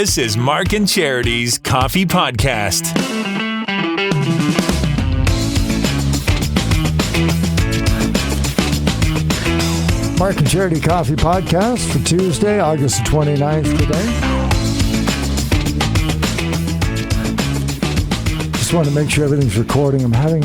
This is Mark and Charity's Coffee Podcast. Mark and Charity Coffee Podcast for Tuesday, August 29th today. Just want to make sure everything's recording. I'm having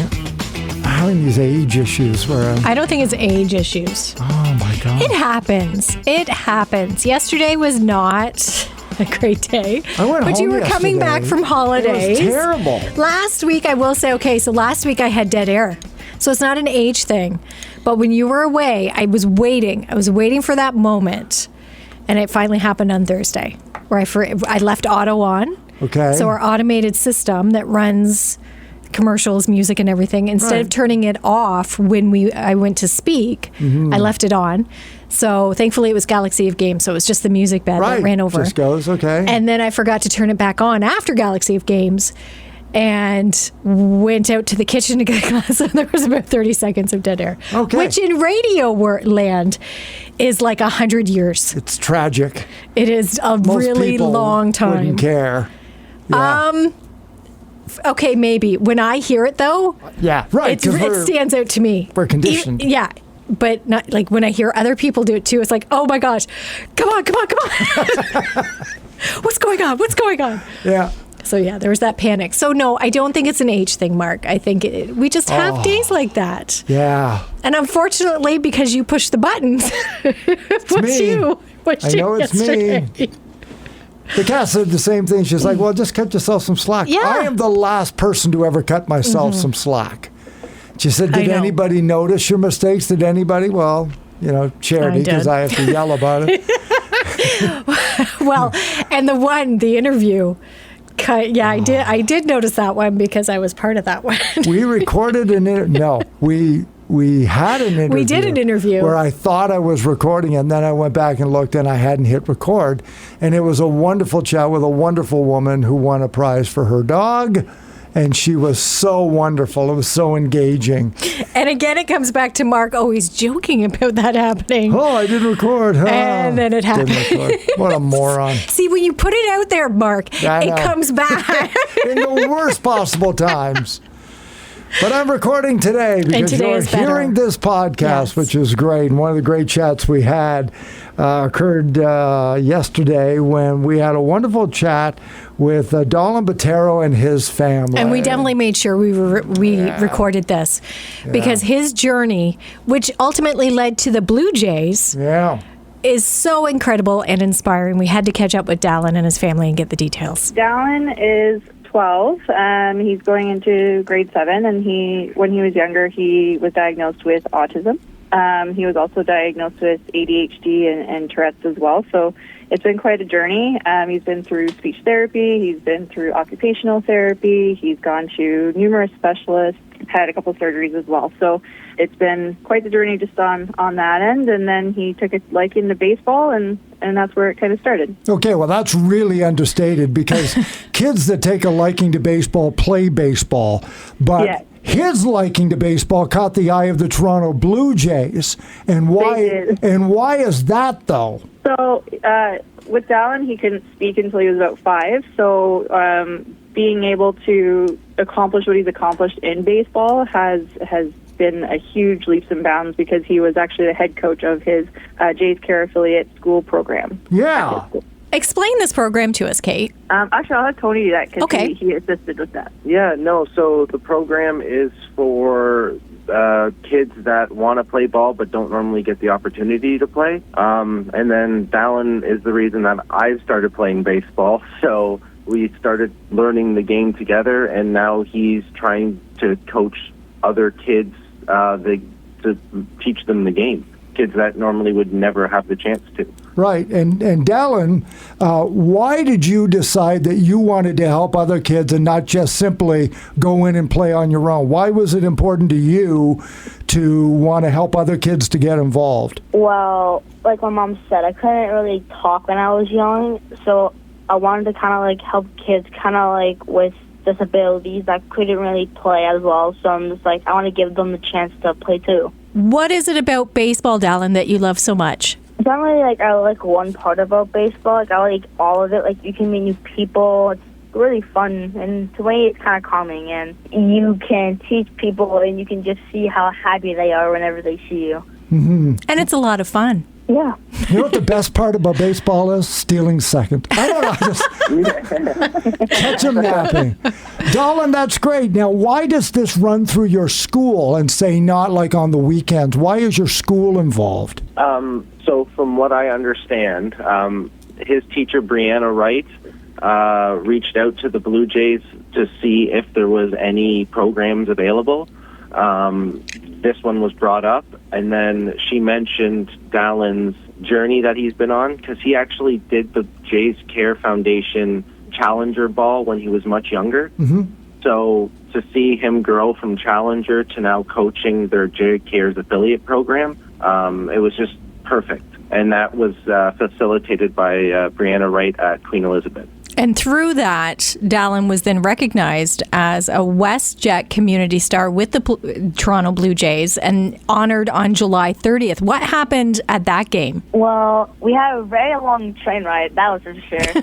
these age issues where I don't think it's age issues. Oh my God. It happens. Yesterday was not a great day. I went but home you were coming yesterday. back from holidays. It was terrible. Last week, I will say, last week I had dead air. So it's not an age thing. But when you were away, I was waiting. I was waiting for that moment. And it finally happened on Thursday where I left auto on. Okay. So our automated system that runs commercials, music, and everything, instead of turning it off when I went to speak, I left it on. So thankfully it was Galaxy of Games, so it was just the music bed that ran over. Just goes, okay. And then I forgot to turn it back on after Galaxy of Games and went out to the kitchen to get a glass, and there was about 30 seconds of dead air. Okay. Which in radio land is like 100 years. It's tragic. It is a Most really people long time. Wouldn't care. Yeah. Okay, maybe. When I hear it, though, yeah, right. it stands out to me. We're conditioned. Yeah, but not like when I hear other people do it too. It's like, oh my gosh, come on. What's going on? Yeah. So yeah, there was that panic. So no, I don't think it's an age thing, Mark. I think we just have days like that. Yeah. And unfortunately, because you pushed the buttons, It's me. I know it's me. The cat said the same thing. She's like, well, just cut yourself some slack. Yeah. I am the last person to ever cut myself some slack. She said, did anybody notice your mistakes? Did anybody? Well, Charity, because I have to yell about it. Well, and the interview, I did notice that one because I was part of that one. We recorded we had an interview. We did an interview. Where I thought I was recording, and then I went back and looked, and I hadn't hit record. And it was a wonderful chat with a wonderful woman who won a prize for her dog. And she was so wonderful. It was so engaging. And again, it comes back to Mark always joking about that happening. Oh, I didn't record. Huh? And then it happened. What a moron. See, when you put it out there, Mark, it comes back. In the worst possible times. But I'm recording today because you're hearing this podcast, which is great. And one of the great chats we had occurred yesterday when we had a wonderful chat with Dallin Buttaro and his family. And we definitely made sure we recorded this because his journey, which ultimately led to the Blue Jays, is so incredible and inspiring. We had to catch up with Dallin and his family and get the details. Dallin is 12. He's going into grade 7, and when he was younger, he was diagnosed with autism. He was also diagnosed with ADHD and Tourette's as well. So it's been quite a journey. He's been through speech therapy. He's been through occupational therapy. He's gone to numerous specialists, had a couple surgeries as well. So it's been quite the journey just on that end. And then he took a liking to baseball, and that's where it kind of started. Okay, well, that's really understated because kids that take a liking to baseball play baseball. But his liking to baseball caught the eye of the Toronto Blue Jays. And why is that, though? So with Dallin, he couldn't speak until he was about 5. So being able to accomplish what he's accomplished in baseball has been a huge leaps and bounds because he was actually the head coach of his Jays Care affiliate school program. Yeah. Explain this program to us, Kate. Actually, I'll have Tony do that because he assisted with that. Yeah, no, so the program is for kids that want to play ball but don't normally get the opportunity to play. And then Dallin is the reason that I've started playing baseball. So we started learning the game together, and now he's trying to coach other kids to teach them the game. Kids that normally would never have the chance to. Right. And Dallin, why did you decide that you wanted to help other kids and not just simply go in and play on your own? Why was it important to you to want to help other kids to get involved? Well, like my mom said, I couldn't really talk when I was young, so I wanted to kind of like help kids kind of like with disabilities that couldn't really play as well. So I'm just like, I want to give them the chance to play too. What is it about baseball, Dallin, that you love so much? It's not really like I like one part about baseball. Like I like all of it. Like you can meet new people. It's really fun, and to me, it's kind of calming. And you can teach people, and you can just see how happy they are whenever they see you. Mm-hmm. And it's a lot of fun. Yeah. You know what the best part about baseball is? Stealing second. I don't know. Just catch them napping. Dallin, that's great. Now, why does this run through your school and say not like on the weekends? Why is your school involved? So from what I understand, his teacher, Brianna Wright, reached out to the Blue Jays to see if there was any programs available. This one was brought up, and then she mentioned Dallin's journey that he's been on, because he actually did the Jays Care Foundation Challenger Ball when he was much younger. Mm-hmm. So to see him grow from Challenger to now coaching their Jay Cares affiliate program, it was just perfect. And that was facilitated by Brianna Wright at Queen Elizabeth. And through that, Dallin was then recognized as a WestJet Community Star with the Toronto Blue Jays and honored on July 30th. What happened at that game? Well, we had a very long train ride, that was for sure.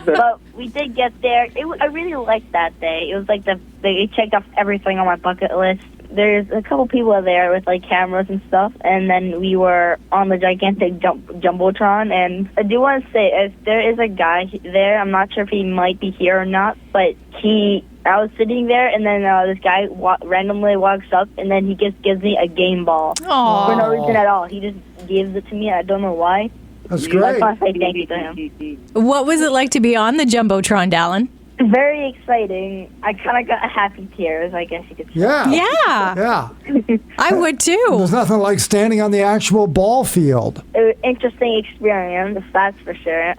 But we did get there. I really liked that day. It was like they checked off everything on my bucket list. There's a couple people there with like cameras and stuff, and then we were on the gigantic jumbotron. And I do want to say, if there is a guy there, I'm not sure if he might be here or not, but I was sitting there, and then this guy randomly walks up, and then he just gives me a game ball. Aww. For no reason at all. He just gives it to me. I don't know why. That's great. I want to say thank you to him. What was it like to be on the jumbotron, Dallin? Very exciting. I kind of got happy tears, I guess you could say. Yeah. Yeah. Yeah. I would too. There's nothing like standing on the actual ball field. Interesting experience, that's for sure.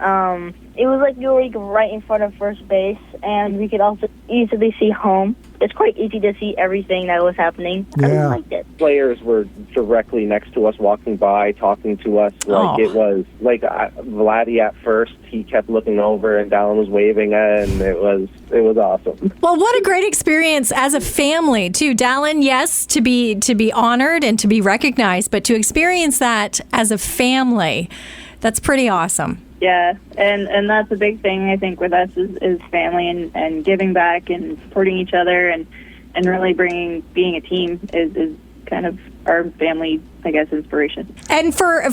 It was like you were like right in front of first base, and we could also easily see home. It's quite easy to see everything that was happening. I really liked it. Players were directly next to us, walking by, talking to us. It was like Vladdy at first. He kept looking over, and Dallin was waving, and it was awesome. Well, what a great experience as a family too, Dallin. Yes, to be honored and to be recognized, but to experience that as a family, that's pretty awesome. Yeah, and that's a big thing, I think, with us is family and giving back and supporting each other and really being a team is kind of our family, I guess, inspiration. And for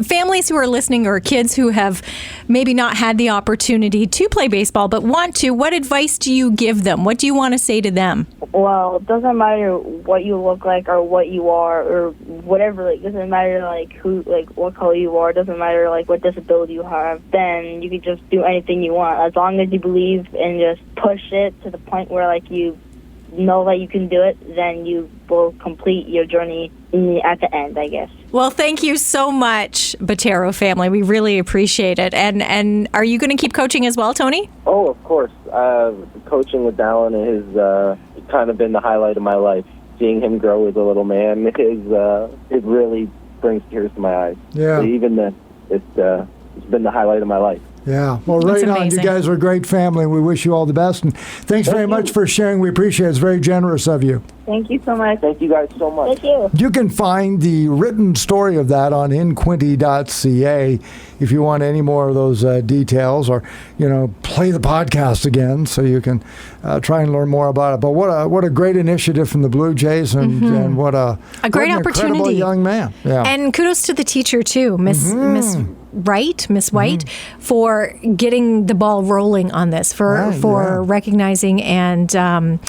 families who are listening or kids who have maybe not had the opportunity to play baseball but want to, what advice do you give them? What do you want to say to them? Well, it doesn't matter what you look like or what you are or whatever. Like, it doesn't matter what color you are. It doesn't matter what disability you have. Then you can just do anything you want as long as you believe and just push it to the point where you know that you can do it. Then you will complete your journey at the end, I guess. Well, thank you so much, Buttaro family. We really appreciate it. And are you going to keep coaching as well, Tony? Oh, of course. Coaching with Dallin has kind of been the highlight of my life. Seeing him grow as a little man it really brings tears to my eyes. Yeah. So even then, it's been the highlight of my life. Yeah. Well, right on. You guys are a great family. We wish you all the best. And thanks very much for sharing. We appreciate it. It's very generous of you. Thank you so much. Thank you guys so much. Thank you. You can find the written story of that on InQuinte.ca if you want any more of those details, or play the podcast again so you can try and learn more about it. But what a great initiative from the Blue Jays, and what a great opportunity. Incredible young man. Yeah. And kudos to the teacher too, Miss White, for getting the ball rolling on this, for recognizing and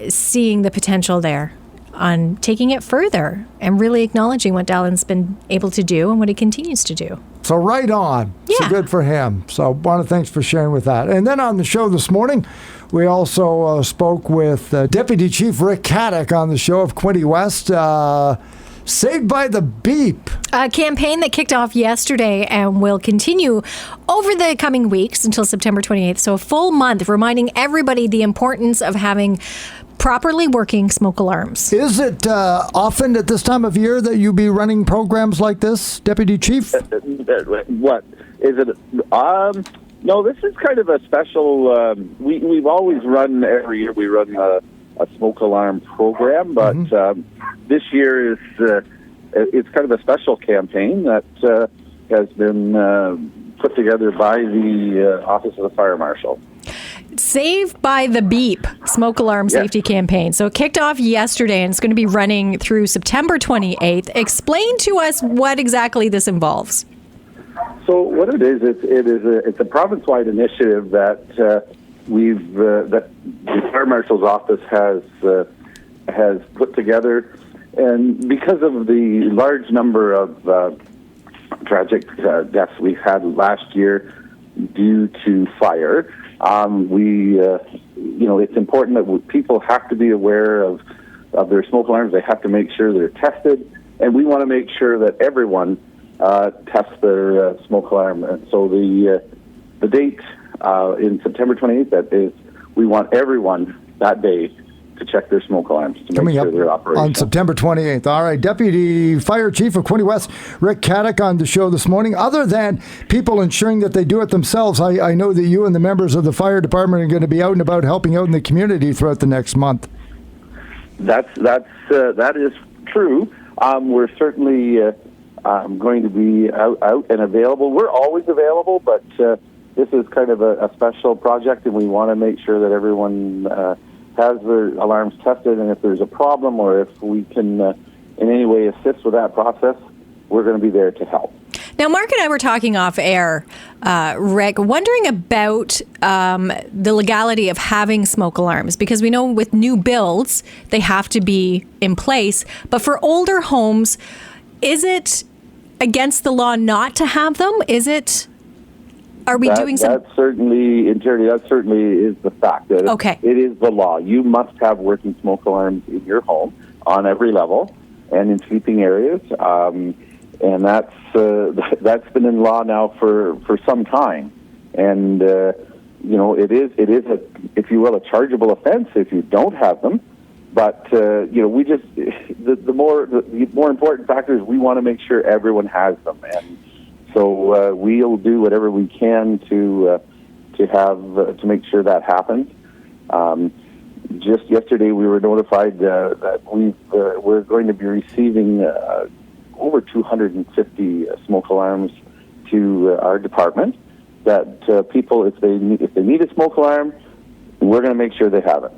seeing the potential there on taking it further and really acknowledging what Dallin's been able to do and what he continues to do. So right on. Yeah. So good for him. So thanks for sharing with that. And then on the show this morning, we also spoke with Deputy Chief Rick Caddick on the show of Quinte West. Saved by the Beep. A campaign that kicked off yesterday and will continue over the coming weeks until September 28th. So a full month, reminding everybody the importance of having properly working smoke alarms. Is it often at this time of year that you be running programs like this, Deputy Chief? What is it? No, this is kind of a special. We've always run every year. We run a smoke alarm program, but this year is it's kind of a special campaign that has been put together by the Office of the Fire Marshal. Save by the Beep smoke alarm safety campaign. So it kicked off yesterday and it's going to be running through September 28th. Explain to us what exactly this involves. So what it is, it's a province-wide initiative that that the Fire Marshal's office has put together, and because of the large number of tragic deaths we had last year due to fire, it's important that people have to be aware of their smoke alarms. They have to make sure they're tested, and we want to make sure that everyone tests their smoke alarm. And so the date in September 28th, that is, we want everyone that day to check their smoke alarms to make sure they're operational. On September 28th. All right, Deputy Fire Chief of Quinte West, Rick Caddick, on the show this morning. Other than people ensuring that they do it themselves, I know that you and the members of the fire department are going to be out and about helping out in the community throughout the next month. That is true. We're certainly going to be out and available. We're always available, but this is kind of a special project, and we want to make sure that everyone has their alarms tested, and if there's a problem or if we can in any way assist with that process, we're going to be there to help. Now, Mark and I were talking off air, Rick, wondering about the legality of having smoke alarms, because we know with new builds, they have to be in place. But for older homes, is it against the law not to have them? Are we doing some... That certainly, in charity, that certainly is the fact. That okay. It is the law. You must have working smoke alarms in your home on every level and in sleeping areas. And that's been in law now for some time. And, it is if you will, a chargeable offense if you don't have them. But, we just, the more important factor is we want to make sure everyone has them. And so we'll do whatever we can to make sure that happens. Just yesterday, we were notified that we're going to be receiving over 250 smoke alarms to our department. That people, if they need a smoke alarm, we're going to make sure they have it.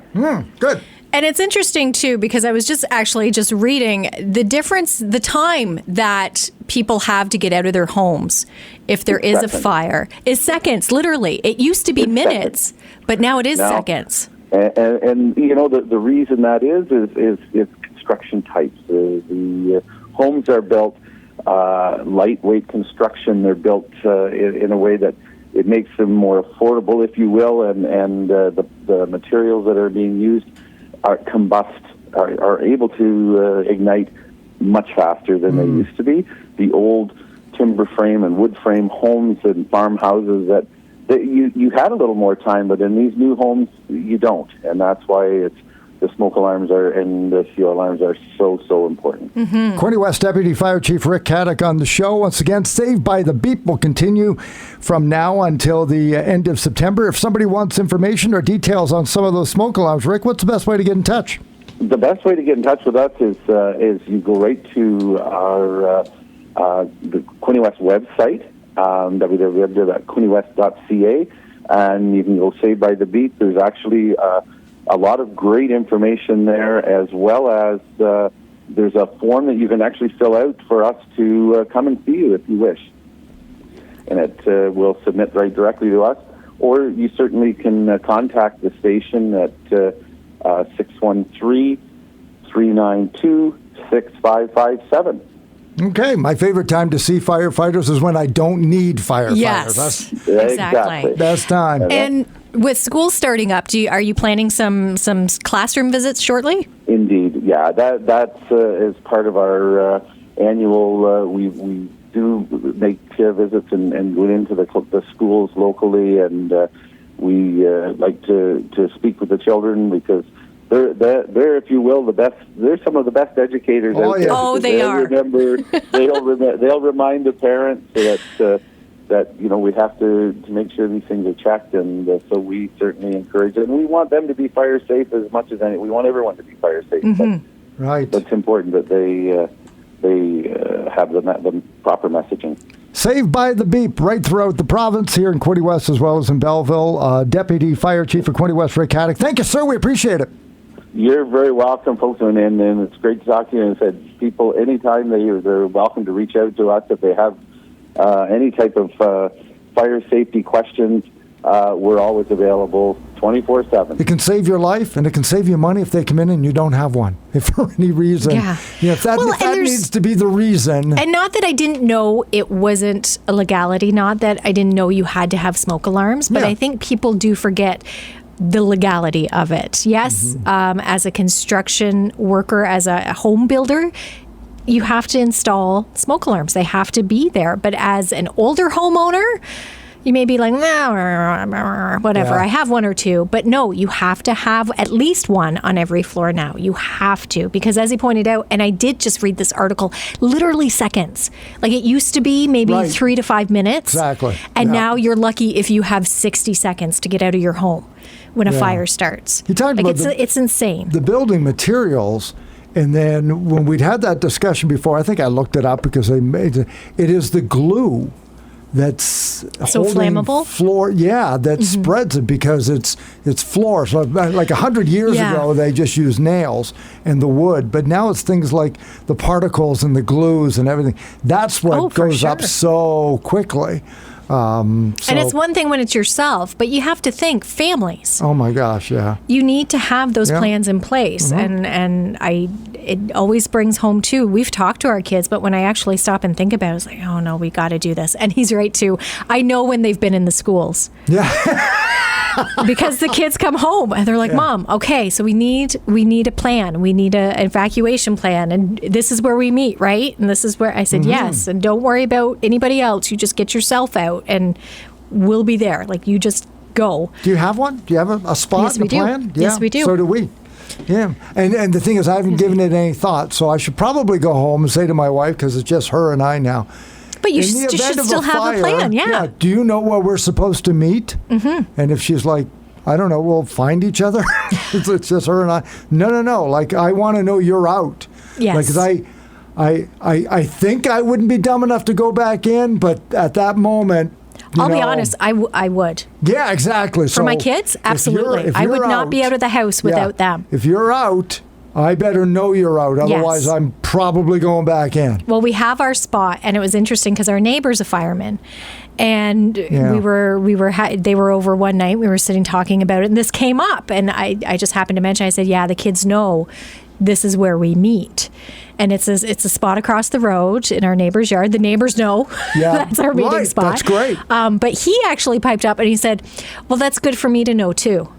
Good. And it's interesting, too, because I was just reading the difference, the time that people have to get out of their homes if there is a fire is seconds, literally. It used to be minutes, but now it is seconds. And the reason that is construction types. The homes are built lightweight construction. They're built in a way that it makes them more affordable, if you will, and the materials that are being used are able to ignite much faster than they used to be. The old timber frame and wood frame homes and farmhouses that you had a little more time, but in these new homes you don't, and that's why the smoke alarms and the CO alarms are so important. Mm-hmm. Quinte West Deputy Fire Chief Rick Caddick on the show. Once again, Saved by the Beep will continue from now until the end of September. If somebody wants information or details on some of those smoke alarms, Rick, what's the best way to get in touch? The best way to get in touch with us is you go right to our the Quinte West website, www.InQuinte.ca, and you can go Saved by the Beep. There's actually a lot of great information there, as well as there's a form that you can actually fill out for us to come and see you if you wish. And it will submit right directly to us. Or you certainly can contact the station at 613-392-6557. Okay, my favorite time to see firefighters is when I don't need firefighters. Yes, exactly. Best time. And with school starting up, are you planning some classroom visits shortly? Indeed, yeah. That's is part of our annual. We do make visits and go into the schools locally, and we like to speak with the children because they're, if you will, the best. They're some of the best educators out there. Oh, they are. They'll remind the parents that we have to make sure these things are checked, and so we certainly encourage it. And we want them to be fire safe as much as we want everyone to be fire safe. Mm-hmm. Right. But it's important that they have the proper messaging. Saved by the Beep right throughout the province here in Quinte West as well as in Belleville. Deputy Fire Chief of Quinte West, Rick Haddock. Thank you, sir. We appreciate it. You're very welcome, folks, and it's great to talk to you. And said people, anytime they're welcome to reach out to us if they have any type of fire safety questions. We're always available 24/7. It can save your life, and it can save you money if they come in and you don't have one. If for any reason, if that needs to be the reason. And not that I didn't know it wasn't a legality, not that I didn't know you had to have smoke alarms, but I think people do forget the legality of it. Yes, as a construction worker, as a home builder, you have to install smoke alarms. They have to be there. But as an older homeowner, you may be like, nah, whatever, I have one or two. But no, you have to have at least one on every floor now. You have to. Because as he pointed out, and I did just read this article, literally seconds. Like it used to be maybe 3 to 5 minutes. Exactly. And now you're lucky if you have 60 seconds to get out of your home when a fire starts. You talked about it's insane. The building materials. And then when we'd had that discussion before, I think I looked it up because they made it is the glue that's so flammable floor, that spreads it because it's floor. So like 100 years ago, they just used nails and the wood, but now it's things like the particles and the glues and everything. That's what goes up so quickly. And it's one thing when it's yourself, but you have to think families. Oh my gosh, You need to have those plans in place, and it always brings home too. We've talked to our kids, but when I actually stop and think about it, it's like, oh no, we got to do this. And he's right too. I know when they've been in the schools. Because the kids come home and they're like, Mom, okay, so we need a plan. We need an evacuation plan, and this is where we meet, right? And this is where I said yes, and don't worry about anybody else. You just get yourself out, and we'll be there. Like you just go. Do you have one? Do you have a spot in the plan? Yes, we do. So do we. Yeah, and the thing is, I haven't given it any thought, so I should probably go home and say to my wife, because it's just her and I now. But you should still have a plan, Do you know where we're supposed to meet? And if she's like, I don't know, we'll find each other. It's just her and I. No. Like, I want to know you're out. Yes. Like, I think I wouldn't be dumb enough to go back in, but at that moment, I'll be honest, I would. Yeah, exactly. For my kids, absolutely. I would not be out of the house without them. If you're out, I better know you're out. Otherwise, I'm probably going back in. Well, we have our spot, and it was interesting because our neighbor's a fireman, and they were over one night. We were sitting talking about it, and this came up, and I just happened to mention. I said, "Yeah, the kids know this is where we meet." And it's a spot across the road in our neighbor's yard. The neighbors know that's our meeting spot. That's great. But he actually piped up and he said, "Well, that's good for me to know too."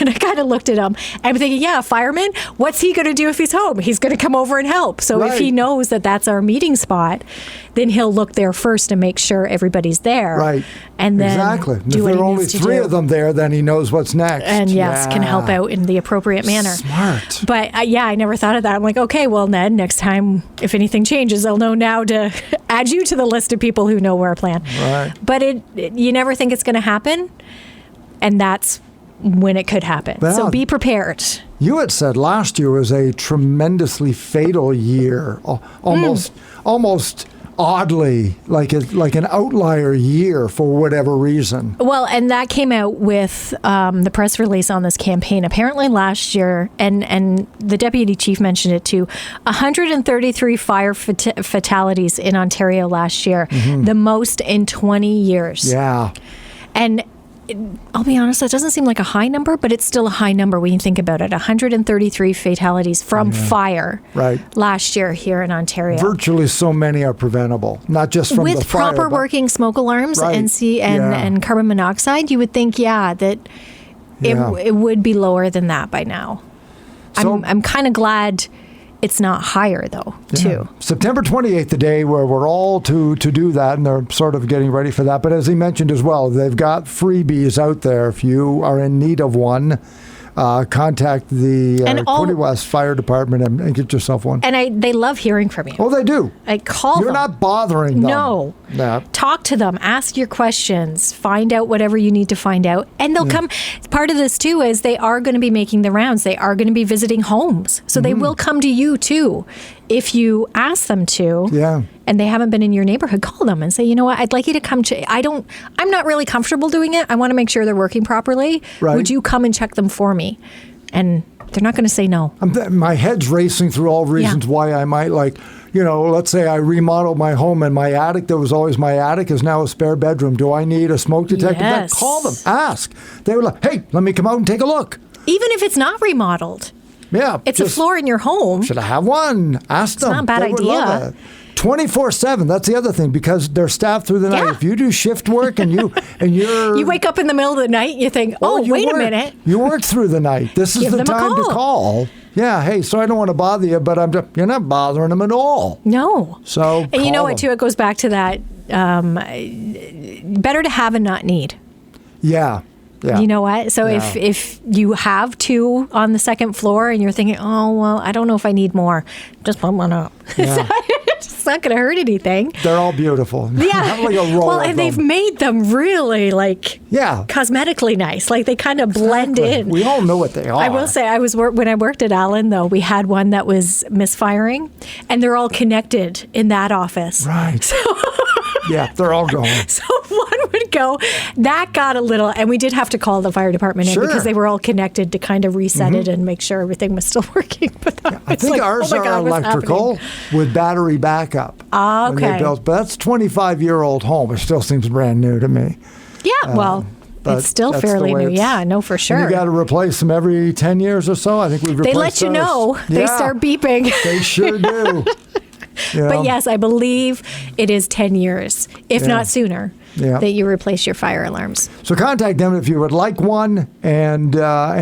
And I kind of looked at him. I'm thinking, a fireman, what's he going to do if he's home? He's going to come over and help. So if he knows that that's our meeting spot, then he'll look there first and make sure everybody's there. Right. And then do if what there he are only needs to 3 do. of them there, then he knows what's next. And can help out in the appropriate manner. Smart. But I never thought of that. I'm like, okay, well, Ned, next time if anything changes, I'll know now to add you to the list of people who know our plan. Right. But you never think it's going to happen. And that's when it could happen. Well, so be prepared. You had said last year was a tremendously fatal year, almost oddly like an outlier year for whatever reason. Well, and that came out with the press release on this campaign. Apparently last year, and the deputy chief mentioned it too, 133 fire fatalities in Ontario last year, the most in 20 years. Yeah. And I'll be honest, that doesn't seem like a high number, but it's still a high number when you think about it. 133 fatalities from fire last year here in Ontario. Virtually so many are preventable, not just from the fire. With proper working smoke alarms and carbon monoxide, you would think, that it would be lower than that by now. So, I'm kind of glad it's not higher, though, too. September 28th, the day where we're all to do that, and they're sort of getting ready for that. But as he mentioned as well, they've got freebies out there. If you are in need of one, contact the Quinte West Fire Department and get yourself one. And they love hearing from you. Oh, they do. Call them. You're not bothering them. No. Talk to them. Ask your questions. Find out whatever you need to find out. And they'll come. Part of this, too, is they are going to be making the rounds. They are going to be visiting homes. So they will come to you, too. if you ask them to, and they haven't been in your neighborhood, call them and say, you know what, I'd like you to come I'm not really comfortable doing it. I want to make sure they're working properly. Right. Would you come and check them for me? And they're not going to say no. My head's racing through all reasons why I might let's say I remodeled my home and my attic that was always my attic is now a spare bedroom. Do I need a smoke detector? Yes. Call them, ask. They were like, hey, let me come out and take a look. Even if it's not remodeled. Yeah. It's a floor in your home. Should I have one? Ask them. It's not a bad idea. 24/7. That's the other thing, because they're staffed through the night. Yeah. If you do shift work and you're you wake up in the middle of the night, you think, wait a minute. You work through the night. This is the time to call. Yeah, hey, so I don't want to bother you, but you're not bothering them at all. No. So and you know what, too? It goes back to that better to have and not need. Yeah. Yeah. You know what? So if you have 2 on the second floor and you're thinking, oh, well, I don't know if I need more, just put one up. Yeah. It's not going to hurt anything. They're all beautiful. Yeah. Have like a row well, of and them. they've made them really cosmetically nice. Like they kind of blend in. We all know what they are. I will say, when I worked at Allen, though, we had one that was misfiring, and they're all connected in that office. Right. So yeah, they're all going. So one would go. That got a little, and we did have to call the fire department in because they were all connected to kind of reset it and make sure everything was still working. But I think ours are electrical with battery backup. Ah, okay. But that's a 25-year-old home. It still seems brand new to me. Yeah, well, it's still fairly new. Yeah, no, for sure. You got to replace them every 10 years or so. I think we've replaced They let you know. Yeah. They start beeping. They sure do. But yes, I believe it is 10 years, if not sooner, that you replace your fire alarms. So contact them if you would like one. And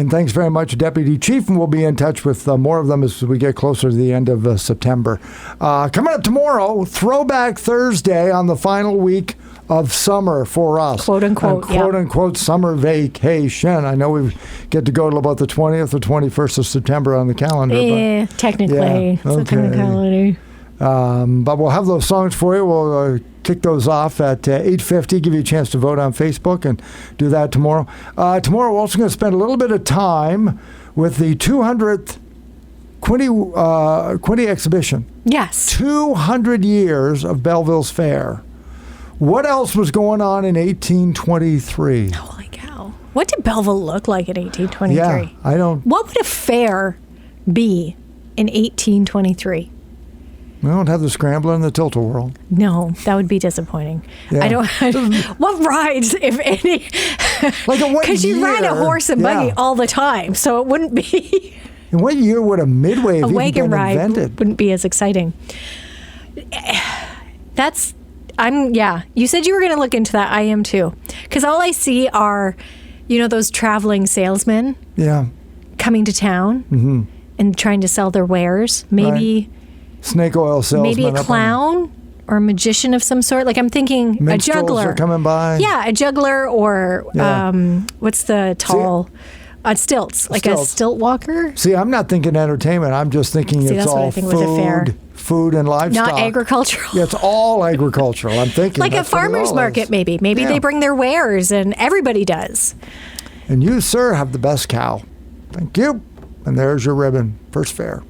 thanks very much, Deputy Chief. And we'll be in touch with more of them as we get closer to the end of September. Coming up tomorrow, Throwback Thursday on the final week of summer for us. Quote unquote. Quote unquote summer vacation. I know we get to go to about the 20th or 21st of September on the calendar. But technically. It's a technicality. But we'll have those songs for you. We'll kick those off at 8:50. Give you a chance to vote on Facebook and do that tomorrow. Tomorrow we're also going to spend a little bit of time with the 200th Quinte exhibition. Yes. 200 years of Belleville's Fair. What else was going on in 1823? Holy cow. What did Belleville look like in 1823? Yeah, I don't... What would a fair be in 1823? We don't have the Scrambler and the Tilt-A-Whirl. No, that would be disappointing. Yeah. I don't. What rides, if any? Like in what Because you ride a horse and buggy all the time, so it wouldn't be. In what year would a midway have even been invented? Wouldn't be as exciting. You said you were going to look into that. I am too. Because all I see are, those traveling salesmen. Yeah. Coming to town and trying to sell their wares. Maybe. Right. Snake oil salesman. Maybe a clown or a magician of some sort. Like I'm thinking minstrels a juggler. Are coming by. Yeah, a juggler or what's the tall on stilts, like a stilt walker. See, I'm not thinking entertainment. I'm just thinking it's all food and livestock. Not agricultural. Yeah, it's all agricultural. I'm thinking like a farmer's market, maybe. Maybe they bring their wares, and everybody does. And you, sir, have the best cow. Thank you. And there's your ribbon. First fair.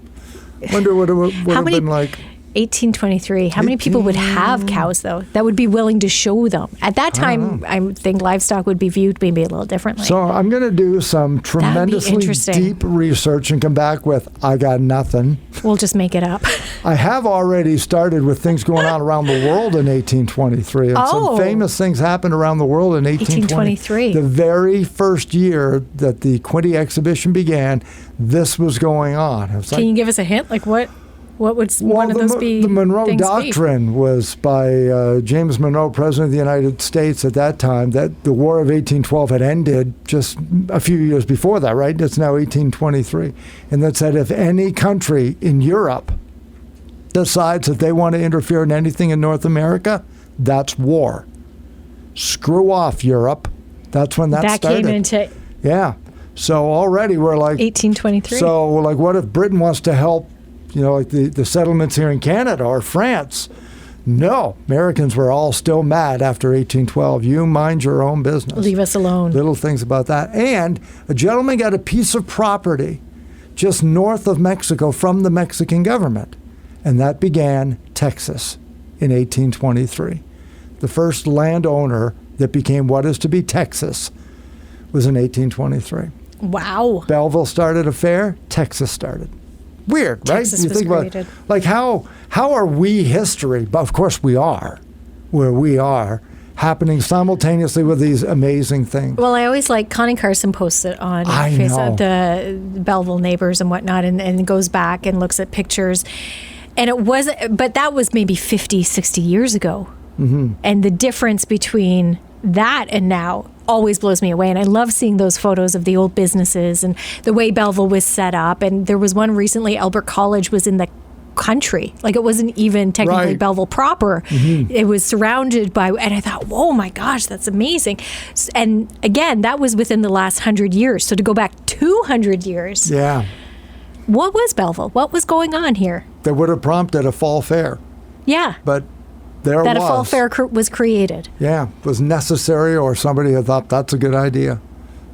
Wonder what it would have been like. 1823. How many people would have cows, though, that would be willing to show them? At that time, I think livestock would be viewed maybe a little differently. So I'm going to do some tremendously deep research and come back with, I got nothing. We'll just make it up. I have already started with things going on around the world in 1823. And some famous things happened around the world in 1823. The very first year that the Quinte exhibition began, this was going on. Can you give us a hint? Like what? What would one of those be? The Monroe Doctrine was by James Monroe, President of the United States at that time, that the War of 1812 had ended just a few years before that, right? It's now 1823. And that said if any country in Europe decides that they want to interfere in anything in North America, that's war. Screw off, Europe. That's when that started. That came into... Yeah. So already we're like... 1823. So like what if Britain wants to help, like the settlements here in Canada or France? No. Americans were all still mad after 1812. You mind your own business. Leave us alone. Little things about that. And a gentleman got a piece of property just north of Mexico from the Mexican government. And that began Texas in 1823. The first landowner that became what is to be Texas was in 1823. Wow. Belleville started a fair, Texas started. Weird, right? Texas was created. Like how are we history? But of course we are, where we are, happening simultaneously with these amazing things. Well, I always like Connie Carson posts it on Facebook, the Belleville neighbors and whatnot, and goes back and looks at pictures. And it wasn't, but that was maybe 50, 60 years ago. Mm-hmm. And the difference between that and now always blows me away. And I love seeing those photos of the old businesses and the way Belleville was set up. And there was one recently, Albert College was in the country. Like it wasn't even technically Belleville proper. Mm-hmm. It was surrounded by, and I thought, oh my gosh, that's amazing. And again, that was within the last 100 years. So to go back 200 years. Yeah. What was Belleville? What was going on here? That would have prompted a fall fair. Yeah. But there that was. a fall fair was created. Yeah. Was necessary, or somebody had thought that's a good idea.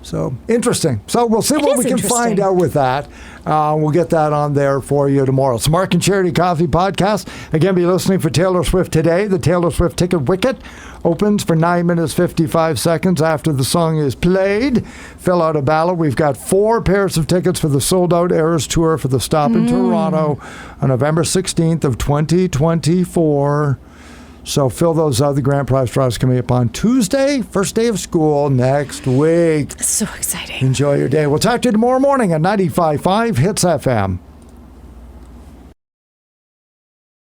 So interesting. So we'll see what we can find out with that. We'll get that on there for you tomorrow. It's Mark and Charity Coffee Podcast. Again, be listening for Taylor Swift today. The Taylor Swift Ticket Wicket opens for 9 minutes 55 seconds after the song is played. Fill out a ballot. We've got 4 pairs of tickets for the Sold Out Eras Tour for the stop in Toronto on November 16th of 2024. So fill those out. The grand prize draw is coming up on Tuesday, first day of school next week. So exciting. Enjoy your day. We'll talk to you tomorrow morning at 95.5 Hits FM.